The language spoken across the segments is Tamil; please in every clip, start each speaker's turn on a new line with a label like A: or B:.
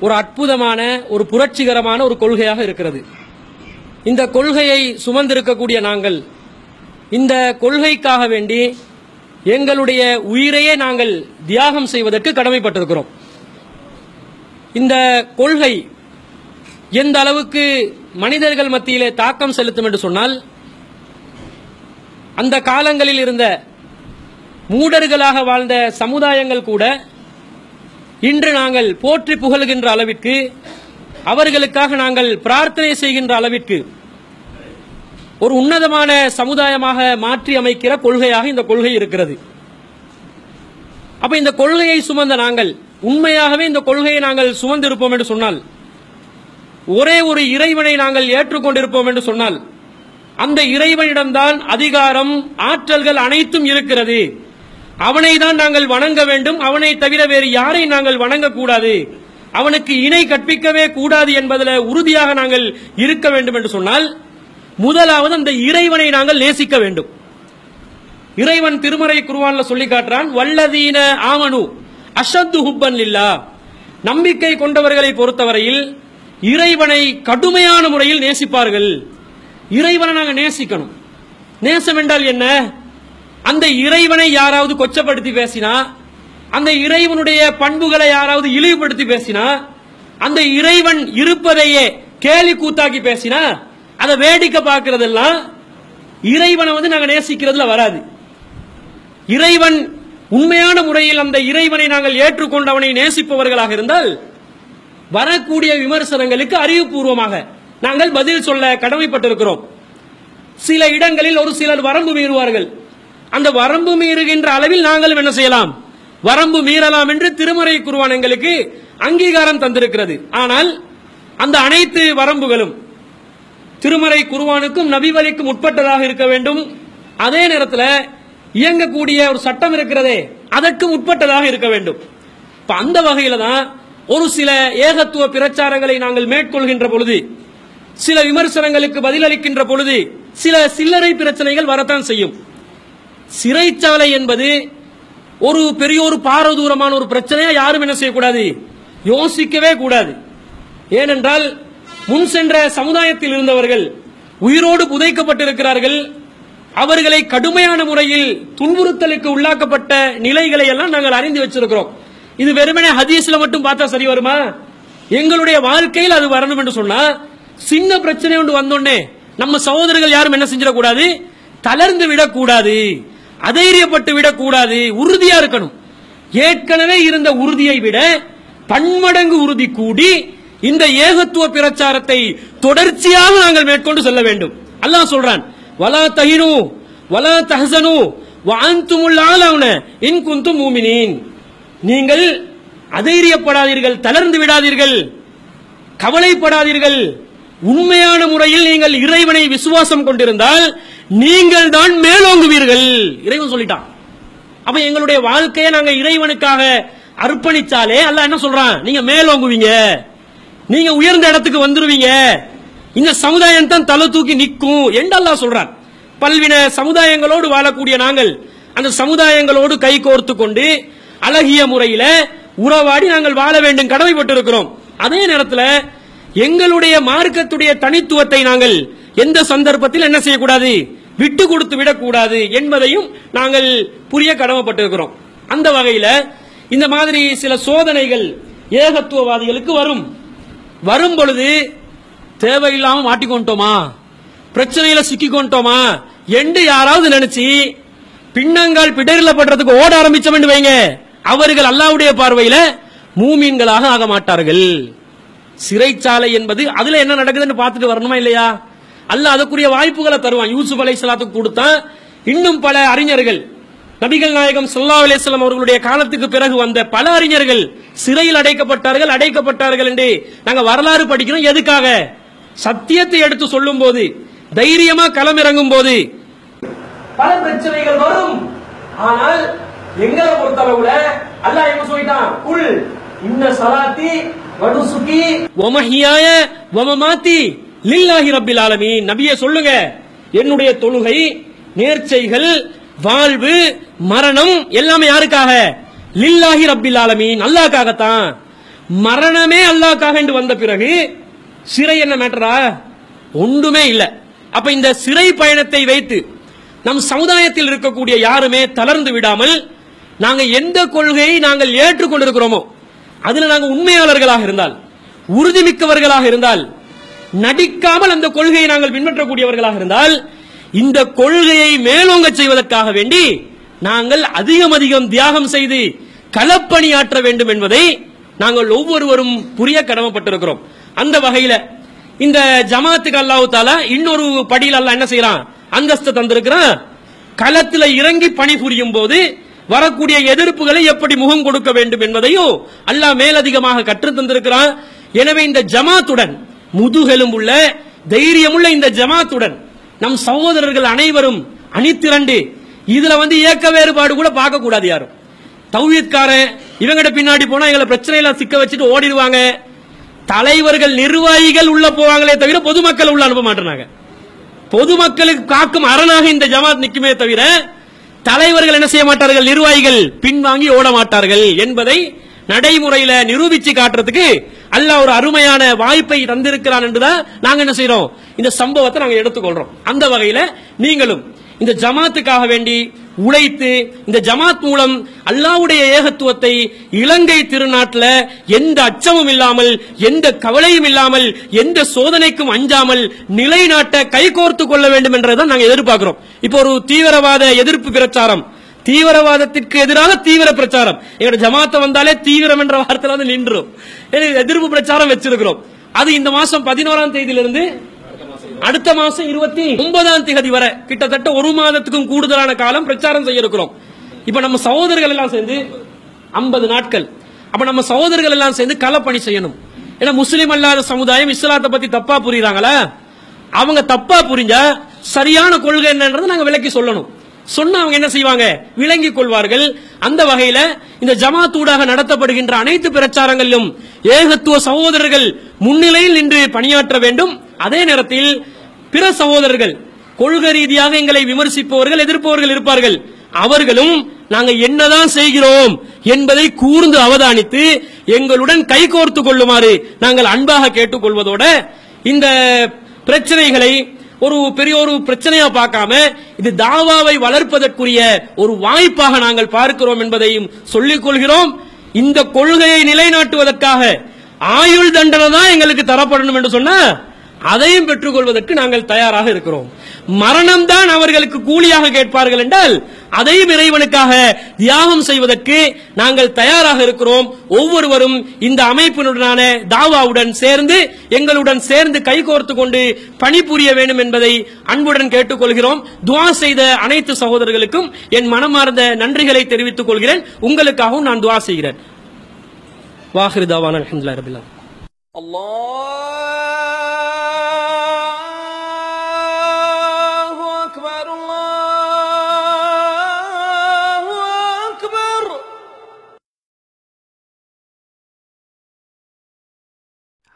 A: ஒரு அற்புதமான ஒரு புரட்சிகரமான ஒரு கொள்கையாக இருக்கிறது. இந்த கொள்கையை சுமந்திருக்கக்கூடிய நாங்கள் இந்த கொள்கைக்காக வேண்டி எங்களுடைய உயிரையே நாங்கள் தியாகம் செய்வதற்கு கடமைப்பட்டிருக்கிறோம். இந்த கொள்கை எந்த அளவுக்கு மனிதர்கள் மத்தியிலே தாக்கம் செலுத்தும் என்று சொன்னால், அந்த காலங்களில் இருந்த மூடர்களாக வாழ்ந்த சமுதாயங்கள் கூட இன்று நாங்கள் போற்றி புகழ்கின்ற அளவிற்கு, அவர்களுக்காக நாங்கள் பிரார்த்தனை செய்கின்ற அளவிற்கு ஒரு உன்னதமான சமுதாயமாக மாற்றி அமைக்கிற கொள்கையாக இந்த கொள்கை இருக்கிறது. அப்ப இந்த கொள்கையை சுமந்த நாங்கள் உண்மையாகவே இந்த கொள்கையை நாங்கள் சுமந்திருப்போம் என்று சொன்னால், ஒரே ஒரு இறைவனை நாங்கள் ஏற்றுக்கொண்டிருப்போம் என்று சொன்னால், அந்த இறைவனிடம்தான் அதிகாரம், ஆற்றல்கள் அனைத்தும் இருக்கிறது. அவனை தான் நாங்கள் வணங்க வேண்டும், அவனை தவிர வேறு யாரை நாங்கள் வணங்கக்கூடாது, அவனுக்கு இணை கற்பிக்கவே கூடாது என்பதில் உறுதியாக நாங்கள் இருக்க வேண்டும் என்று சொன்னால், முதலாவது அந்த இறைவனை நாங்கள் நேசிக்க வேண்டும். இறைவன் திருமறை குர்ஆன்ல சொல்லி காட்டுறான், வல்லதீன ஆமனு அஷத்து ஹுப்பன் லில்லாஹ். நம்பிக்கை கொண்டவர்களை பொறுத்தவரையில் இறைவனை கடுமையான முறையில் நேசிப்பார்கள். இறைவனை நாங்கள் நேசிக்கணும். நேசம் என்றால் என்ன? அந்த இறைவனை யாராவது கொச்சப்படுத்தி பேசினா, அந்த இறைவனுடைய பண்புகளை யாராவது இழிவுபடுத்தி பேசினா, அந்த இறைவன் இருப்பதையே கேலி கூத்தாக்கி பேசினா, அதை வேடிக்கை பார்க்கிறதெல்லாம் இறைவனை நாங்கள் நேசிக்கிறதுல வராது. இறைவன் உண்மையான முறையில் அந்த இறைவனை நாங்கள் ஏற்றுக்கொண்டு அவனை நேசிப்பவர்களாக இருந்தால், வரக்கூடிய விமர்சனங்களுக்கு அறிவுபூர்வமாக நாங்கள் பதில் சொல்ல கடமைப்பட்டிருக்கிறோம். சில இடங்களில் ஒரு சிலர் வரம்பு மீறுவார்கள். அந்த வரம்பு மீறுகின்ற அளவில் நாங்கள் என்ன செய்யலாம்? வரம்பு மீறலாம் என்று திருமறை குர்ஆன் எங்களுக்கு அங்கீகாரம் தந்திருக்கிறது. ஆனால் அந்த அனைத்து வரம்புகளும் திருமறை குர்ஆனுக்கும் நபி வழிக்கும் உட்பட்டதாக இருக்க வேண்டும். அதே நேரத்தில் இயங்கக்கூடிய ஒரு சட்டம் இருக்கிறதே, அதற்கு உட்பட்டதாக இருக்க வேண்டும். அந்த வகையில தான் ஒரு சில ஏகத்துவ பிரச்சாரங்களை நாங்கள் மேற்கொள்கின்ற பொழுது, சில விமர்சனங்களுக்கு பதிலளிக்கின்ற பொழுது சில சில்லறை பிரச்சனைகள் வரத்தான் செய்யும். சிறைச்சாலை என்பது ஒரு பெரிய ஒரு பாரதூரமான ஒரு பிரச்சனையா யாரும் என்ன செய்யக்கூடாது, யோசிக்கவே கூடாது. ஏனென்றால் முன் சென்ற சமுதாயத்தில் இருந்தவர்கள் உயிரோடு புதைக்கப்பட்டிருக்கிறார்கள். அவர்களை கடுமையான முறையில் துன்புறுத்தலுக்கு உள்ளாக்கப்பட்ட நிலைகளை எல்லாம் நாங்கள் அறிந்து வச்சிருக்கிறோம். இது வெறுமனே ஹதீஸ்ல மட்டும் பார்த்தா சரி வருமா? எங்களுடைய வாழ்க்கையில் அது வரணும் என்று சொன்னா, சின்ன பிரச்சனை ஒன்று வந்தோடனே நம்ம சகோதரர்கள் யாரும் என்ன செஞ்சிடக்கூடாது, தளர்ந்து விடக்கூடாது, அதைரியப்பட்டு விடக்கூடாது, உறுதியா இருக்கணும். ஏற்கனவே இருந்த உறுதியை விட பன்மடங்கு உறுதி கூடி இந்த ஏகத்துவ பிரச்சாரத்தை தொடர்ச்சியாக நாங்கள் மேற்கொண்டு செல்ல வேண்டும். அல்லாஹ் சொல்றான், வலா தஹினு வலா தஹ்சனு வஅன்துமுல் ஆலவுன இன் குன்தும் மூமினீன். நீங்கள் அதைரியப்படாதீர்கள், தளர்ந்து விடாதீர்கள், கவலைப்படாதீர்கள். உண்மையான முறையில் நீங்கள் இறைவனை விசுவாசம் கொண்டிருந்தால் நீங்கள் தான் மேலோங்குவீர்கள். இறைவன் சொல்லிட்டான். அப்ப எங்களுடைய வாழ்க்கையை நாங்க இறைவனுக்காக அர்ப்பணிச்சாலே அல்லாஹ் என்ன சொல்றான், நீங்க மேலோங்குவீங்க, நீங்க உயர்ந்த இடத்துக்கு வந்துருவீங்க, இந்த சமுதாயம் தான் தலை தூக்கி நிற்கும் என்று அல்லாஹ் சொல்றான். பல்வின சமுதாயங்களோடு வாழக்கூடிய நாங்கள் அந்த சமுதாயங்களோடு கை கோர்த்து கொண்டு அழகிய முறையில உறவாடி நாங்கள் வாழ வேண்டும், கடமைப்பட்டிருக்கிறோம். அதே நேரத்தில் எங்களுடைய மார்க்கத்துடைய தனித்துவத்தை நாங்கள் எந்த சந்தர்ப்பத்தில் என்ன செய்யக்கூடாது, விட்டு கொடுத்து விடக்கூடாது என்பதையும் நாங்கள் புரிய கடமைப்பட்டிருக்கிறோம். அந்த வகையில் இந்த மாதிரி சில சோதனைகள் ஏகத்துவவாதிகளுக்கு வரும் பொழுது தேவையில்லாம மாட்டிக்கொண்டோமா, பிரச்சனையில சிக்கிக்கொண்டோமா என்று யாராவது நினைச்சு பின்னங்கால் பிடரில் படுறதுக்கு ஓட ஆரம்பிச்சோம் என்று வைங்க, அவர்கள் அல்லாஹ்வுடைய பார்வையில மூமீன்களாக ஆக மாட்டார்கள். சிறைச்சாலை என்பது அதுல என்ன நடக்குதுன்னு பார்த்துட்டு வரணுமா இல்லையா? அல்லாஹ் அதுக்குரிய வாய்ப்புகளை தருவான். யூசுப் அலைஹிஸ்ஸலாத்துக்கு கொடுத்தான். இன்னும் பல அறிஞர்கள், நபிகள் நாயகம் ஸல்லல்லாஹு அலைஹி வஸல்லம் அவர்களுடைய காலத்துக்கு பிறகு வந்த பல அறிஞர்கள் சிறையில் அடைக்கப்பட்டார்கள் என்று நாங்க வரலாறு படிக்கிறோம். எதுக்காக? சத்தியத்தை எடுத்து சொல்லும் போது, தைரியமா களமிறங்கும் போது பல பிரச்சனைகள் வரும். ஆனால் எங்களை பொறுத்தளவுல அல்லாஹ் என்ன சொல்லிட்டான், குல் இன்ன ஸலாத்தி வ நுசுகி வ மஹ்யாய வ மமாத்தி லில்லாஹி ரப்பில் ஆலமீன். நபியே சொல்லுங்க, என்னுடைய தொழுகை, நேர்ச்சைகள், வாழ்வு, மரணம் எல்லாமே யாருக்காக? லில்லாஹி ரப்பில் ஆலமீன், அல்லாஹ்க்காகத்தான். மரணமே அல்லாஹ்க்காக என்று வந்த பிறகு சிறை என்ன மேட்டரா? ஒன்றுமே இல்லை. அப்ப இந்த சிறை பயணத்தை வைத்து நம் சமுதாயத்தில் இருக்கக்கூடிய யாருமே தளர்ந்து விடாமல் நாங்க எந்த கொள்கையை நாங்கள் ஏற்றுக்கொண்டிருக்கிறோமோ அதுல நாங்கள் உண்மையாளர்களாக இருந்தால், உறுதிமிக்கவர்களாக இருந்தால், நடிக்காமல் அந்த கொள்கையை நாங்கள் பின்பற்றக்கூடியவர்களாக இருந்தால், இந்த கொள்கையை மேலோங்க செய்வதற்காக வேண்டி நாங்கள் அதிகம் தியாகம் செய்து களப்பணியாற்ற வேண்டும் என்பதை நாங்கள் ஒவ்வொருவரும் புரிய கடமைப்பட்டிருக்கிறோம். அந்த வகையில இந்த ஜமாத்துக்கு அல்லாஹ் தஆலா இன்னொரு படியில் அல்லாஹ் என்ன செய்யறான்? அந்தஸ்து தந்திருக்கிறான். களத்தில் இறங்கி பணிபுரியும் போது வரக்கூடிய எதிர்ப்புகளை எப்படி முகம் கொடுக்க வேண்டும் என்பதையும் அல்லாஹ் மேலதிகமாக கற்று தந்திருக்கிறான். எனவே இந்த ஜமாத்துடன், முதுகெலும்புள்ள தைரியமுள்ள இந்த ஜமாத்துடன் நம் சகோதரர்கள் அனைவரும் அணிதிரண்டு இதுல ஏக்க வேறுபாடு கூட பார்க்க கூடாது. யாரும் தௌஹீத்காரன் இவங்கிட்ட பின்னாடி போனா எங்களை பிரச்சனையில சிக்க வச்சுட்டு ஓடிடுவாங்க. தலைவர்கள் நிர்வாகிகள் உள்ள போவாங்களே தவிர பொதுமக்கள் உள்ள அனுப்ப மாட்டாங்க. பொதுமக்களுக்கு காக்கும் அரணாக இந்த ஜமாத் நிக்குமே தவிர தலைவர்கள் என்ன செய்ய மாட்டார்கள்? நிர்வாகிகள் பின்வாங்கி ஓட மாட்டார்கள் என்பதை நடைமுறையில நிரூபிச்சு காட்டுறதுக்கு அல்லாஹ் ஒரு அருமையான வாய்ப்பை தந்திருக்கிறான் என்றுதான் நாங்க என்ன செய்யறோம்? இந்த சம்பவத்தை நாங்க எடுத்துக்கொள்றோம். அந்த வகையில நீங்களும் இந்த ஜமாத்துக்காக வேண்டி உழைத்து இந்த ஜமாத் மூலம் அல்லாஹ்வுடைய ஏகத்துவத்தை இலங்கை திருநாட்டில் எந்த அச்சமும் இல்லாமல், எந்த கவலையும் இல்லாமல், எந்த சோதனைக்கும் அஞ்சாமல் நிலைநாட்ட கைகோர்த்து கொள்ள வேண்டும் என்றதான் நாங்கள் எதிர்பார்க்கிறோம். இப்போ ஒரு தீவிரவாத எதிர்ப்பு பிரச்சாரம், தீவிரவாதத்திற்கு எதிராக தீவிர பிரச்சாரம், எங்களோட ஜமாத்தை வந்தாலே தீவிரம் என்ற வார்த்தையில நின்றும் எதிர்ப்பு பிரச்சாரம் வச்சிருக்கிறோம். அது இந்த மாசம் 11ஆம் தேதியிலிருந்து அடுத்த மாசம் 29ஆம் தேதி வரை கிட்டத்தட்ட ஒரு மாதத்துக்கும் கூடுதலான காலம் பிரச்சாரம் செய்ய இருக்கிறோம். இப்ப நம்ம சகோதரர்கள் எல்லாம் சேர்ந்து 50 நாட்கள். அப்ப நம்ம சகோதரர்கள் எல்லாம் சேர்ந்து களப்பணி செய்யணும். ஏன்னா முஸ்லிம் அல்லாத சமுதாயம் இஸ்லாத்தை பத்தி தப்பா புரியுறாங்களா? அவங்க தப்பா புரிஞ்சா சரியான கொள்கை என்னன்றதை நாங்க விளக்கி சொல்லணும். சொன்னா அவங்க என்ன செய்வாங்க? விளங்கிக் கொள்வார்கள். அந்த வகையில இந்த ஜமாத்தூடாக நடத்தப்படுகின்ற அனைத்து பிரச்சாரங்களிலும் ஏகத்துவ சகோதரர்கள் முன்னிலையில் நின்று பணியாற்ற வேண்டும். அதே நேரத்தில் பிற சகோதரர்கள் கொள்கை ரீதியாக எங்களை விமர்சிப்பவர்கள், எதிர்ப்பவர்கள் இருப்பார்கள். அவர்களும் நாங்க என்னதான் செய்கிறோம் என்பதை கூர்ந்து அவதானித்து எங்களுடன் கைகோர்த்து கொள்ளுமாறு நாங்கள் அன்பாக கேட்டுக்கொள்வதோட இந்த பிரச்சனைகளை ஒரு பெரிய ஒரு பிரச்சனையா பார்க்காம இது தாவாவை வளர்ப்பதற்குரிய ஒரு வாய்ப்பாக நாங்கள் பார்க்கிறோம் என்பதையும் சொல்லிக் கொள்கிறோம். இந்த கொள்கையை நிலைநாட்டுவதற்காக ஆயுள் தண்டனை தான் எங்களுக்கு தரப்படணும் என்று சொன்னா அதையும் பெற்றுக்கொள்வதற்கு நாங்கள் தயாராக இருக்கிறோம். மரணம் தான் அவர்களுக்கு கூலியாக கேட்பார்கள் என்றால் அதையும் இறைவனுக்காக தியாகம் செய்வதற்கு நாங்கள் தயாராக இருக்கிறோம். ஒவ்வொருவரும் இந்த அமைப்பினுடனான தாவாவுடன் சேர்ந்து எங்களுடன் சேர்ந்து கைகோர்த்து கொண்டு பணிபுரிய வேண்டும் என்பதை அன்புடன் கேட்டுக்கொள்கிறோம். துஆ செய்த அனைத்து சகோதரர்களுக்கும் என் மனமார்ந்த நன்றிகளை தெரிவித்துக் கொள்கிறேன். உங்களுக்காகவும் நான் துஆ செய்கிறேன். வாஹிரு தாவானா அல்ஹம்துலில்லாஹி ரப்பில் ஆலமீன்.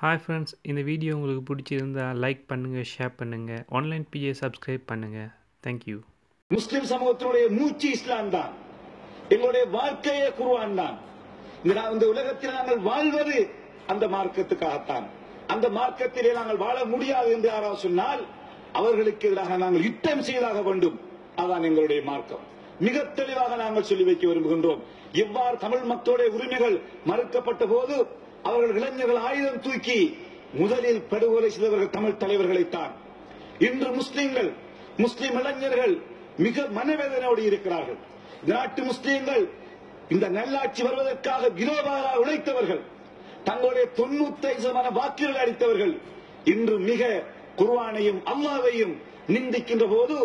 B: ஹாய் ஃப்ரெண்ட்ஸ், இந்த வீடியோ உங்களுக்கு பிடிச்சிருந்தால் லைக் பண்ணுங்கள், ஷேர் பண்ணுங்கள், ஆன்லைன் பிஜே சப்ஸ்கிரைப் பண்ணுங்கள். தேங்க்யூ.
C: முஸ்லிம் சமூகத்தினுடைய மூச்சு இஸ்லாம் தான், எங்களுடைய வாழ்க்கையே குர்ஆன் தான். இந்த உலகத்தில் நாங்கள் வாழ்வது அந்த மார்க்கத்துக்காகத்தான். அந்த மார்க்கத்திலே நாங்கள் வாழ முடியாது என்று யாராவது சொன்னால் அவர்களுக்கு எதிராக நாங்கள் யுத்தம் செய்தாக வேண்டும். அதான் எங்களுடைய மார்க்கம். மிக தெளிவாக நாங்கள் சொல்லி வைக்க விரும்புகின்றோம். எவ்வாறு தமிழ் மக்களுடைய உரிமைகள் மறுக்கப்பட்ட போது அவர்கள் இளைஞர்கள் ஆயுதம் தூக்கி முதலில் படுகொலை செய்தவர்கள் தமிழ் தலைவர்களைத்தான். இன்று முஸ்லிம்கள், முஸ்லிம் இளைஞர்கள் மிக மனவேதனையோடு இருக்கிறார்கள். நாட்டு முஸ்லிம்கள் இந்த நல்லாட்சி வருவதற்காக விரோதமாக உழைத்தவர்கள், தங்களுடைய 95% வாக்குகள் அளித்தவர்கள் இன்று மிக குர்ஆனையும் அல்லாஹ்வையும் நிந்திக்கின்ற போது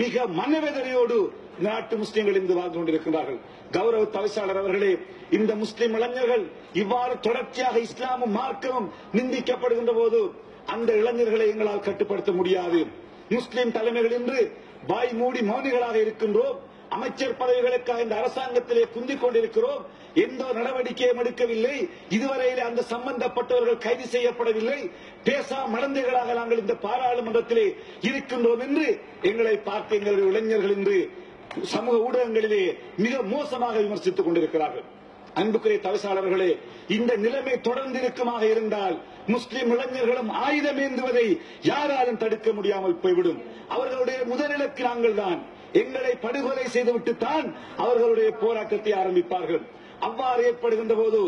C: மிக மனவேதனையோடு நாட்டு முஸ்லிம்கள் இன்று வாழ்ந்து கொண்டிருக்கிறார்கள். கௌரவ தவிசாளர் அவர்களே, இந்த முஸ்லிம் இளைஞர்கள் இவ்வாறு தொடர்ச்சியாக இஸ்லாமும் மார்க்கமும் நிந்திக்கப்படுகின்ற போது அந்த இளைஞர்களை எங்களால் கட்டுப்படுத்த முடியாது. முஸ்லிம் தலைமைகள் இன்று வாய் மூடி மௌனிகளாக இருக்கின்றோம். அமைச்சர் பதவிகளுக்காக இந்த அரசாங்கத்திலே குந்திக் கொண்டிருக்கிறோம். எந்த நடவடிக்கையும் எடுக்கவில்லை. இதுவரையிலே அந்த சம்பந்தப்பட்டவர்கள் கைது செய்யப்படவில்லை. பேசா மடந்தைகளாக நாங்கள் இந்த பாராளுமன்றத்திலே இருக்கின்றோம் என்று எங்களை பார்த்து எங்களுடைய இளைஞர்கள் இன்று சமூக ஊடகங்களிலே மிக மோசமாக விமர்சித்துக் கொண்டிருக்கிறார்கள். அன்புக்குரிய தவிசாளர்களே, இந்த நிலைமை தொடர்ந்து இருக்குமாக இருந்தால் முஸ்லிம் இளைஞர்களும் ஆயுதம் ஏந்துவதை யாராலும் தடுக்க முடியாமல் போய்விடும். அவர்களுடைய முதலிலக்கு நாங்கள் தான். எங்களை படுகொலை செய்துவிட்டு தான் அவர்களுடைய போராட்டத்தை ஆரம்பிப்பார்கள். அவ்வாறு ஏற்படுகின்ற போது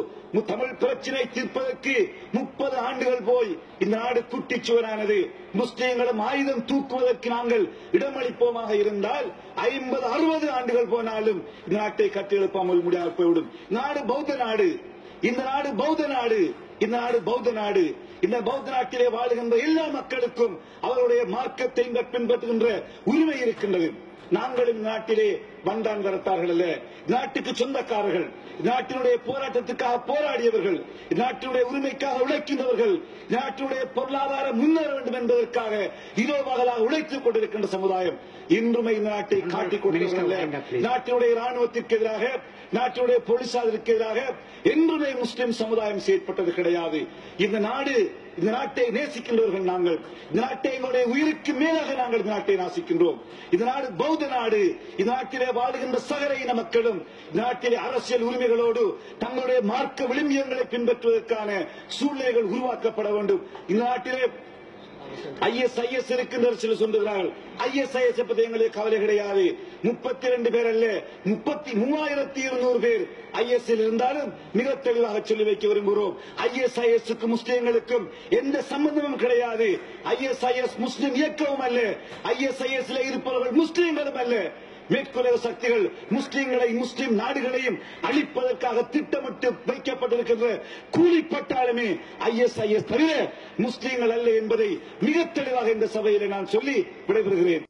C: தமிழ் பிரச்சினை தீர்ப்பதற்கு 30 ஆண்டுகள் போய் இந்த நாடு குட்டிச்சுவரானது. முஸ்லிம்களும் ஆயுதம் தூக்குவதற்கு நாங்கள் இடமளிப்போமாக இருந்தால் 50-60 ஆண்டுகள் போனாலும் இந்த நாட்டை கட்டியெழுப்பாமல் முடியாமல் போய்விடும். நாடு பௌத்த நாடு, இந்த நாடு பௌத்த நாடு, இந்த நாடு பௌத்த நாடு. இந்த பௌத்த நாட்டிலே வாழுகின்ற எல்லா மக்களுக்கும் அவருடைய மார்க்கத்தை பின்பற்றுகின்ற உரிமை இருக்கின்றது. நாங்களும் நாட்டிலே வந்தான் வரத்தார்கள் அல்ல, நாட்டுக்கு சொந்தக்காரர்கள், நாட்டினுடைய போராட்டத்துக்காக போராடியவர்கள், நாட்டினுடைய உரிமைக்காக உழைக்கின்றவர்கள், நாட்டினுடைய பொருளாதார முன்னேற வேண்டும் என்பதற்காக இரவுபகலாக உழைத்துக் கொண்டிருக்கின்ற சமுதாயம் இன்றுமே இந்த நாட்டை காட்டிக் கொண்டிருக்கிறது. நாட்டினுடைய ராணுவத்திற்கு எதிராக, நாட்டினுடைய போலீசாருக்கு எதிராக என்றுமே முஸ்லிம் சமுதாயம் செயற்பட்டது கிடையாது. இந்த நாட்டை நேசிக்கின்றவர்கள் நாங்கள். இந்த நாட்டை எங்களுடைய உயிருக்கு மேலாக நாங்கள் இந்த நாட்டை நேசிக்கின்றோம். இந்த நாடு பௌத்த நாடு. இந்த நாட்டிலே வாழுகின்ற சகல இன மக்களும் இந்த நாட்டிலே அரசியல் உரிமைகளோடு தங்களுடைய மார்க்க விளிம்பியங்களை பின்பற்றுவதற்கான சூழ்நிலைகள் உருவாக்கப்பட வேண்டும். இந்த நாட்டிலே ISIS இருக்கின்ற சில சொல்லுகிறார்கள். ISIS பற்றி எங்களுக்கு கவலை கிடையாது. 32 பேர் அல்ல, 33,200 பேர் IS இருந்தாலும் மிக தெளிவாக சொல்லி வைக்க விரும்புகிறோம். ISIS முஸ்லிம்களுக்கும் எந்த சம்பந்தமும் கிடையாது. ISIS முஸ்லிம் இயக்கமும் அல்ல. ISIS இருப்பவர்கள் முஸ்லிம்களும் அல்ல. மேற்குலக சக்திகள் முஸ்லிம்களை, முஸ்லிம் நாடுகளையும் அழிப்பதற்காக திட்டமிட்டு வைக்கப்பட்டிருக்கின்ற கூலிப்பட்டாலுமே ISIS தவிர முஸ்லிம்கள் அல்ல என்பதை மிக தெளிவாக இந்த சபையிலே நான் சொல்லி விடைபெறுகிறேன்.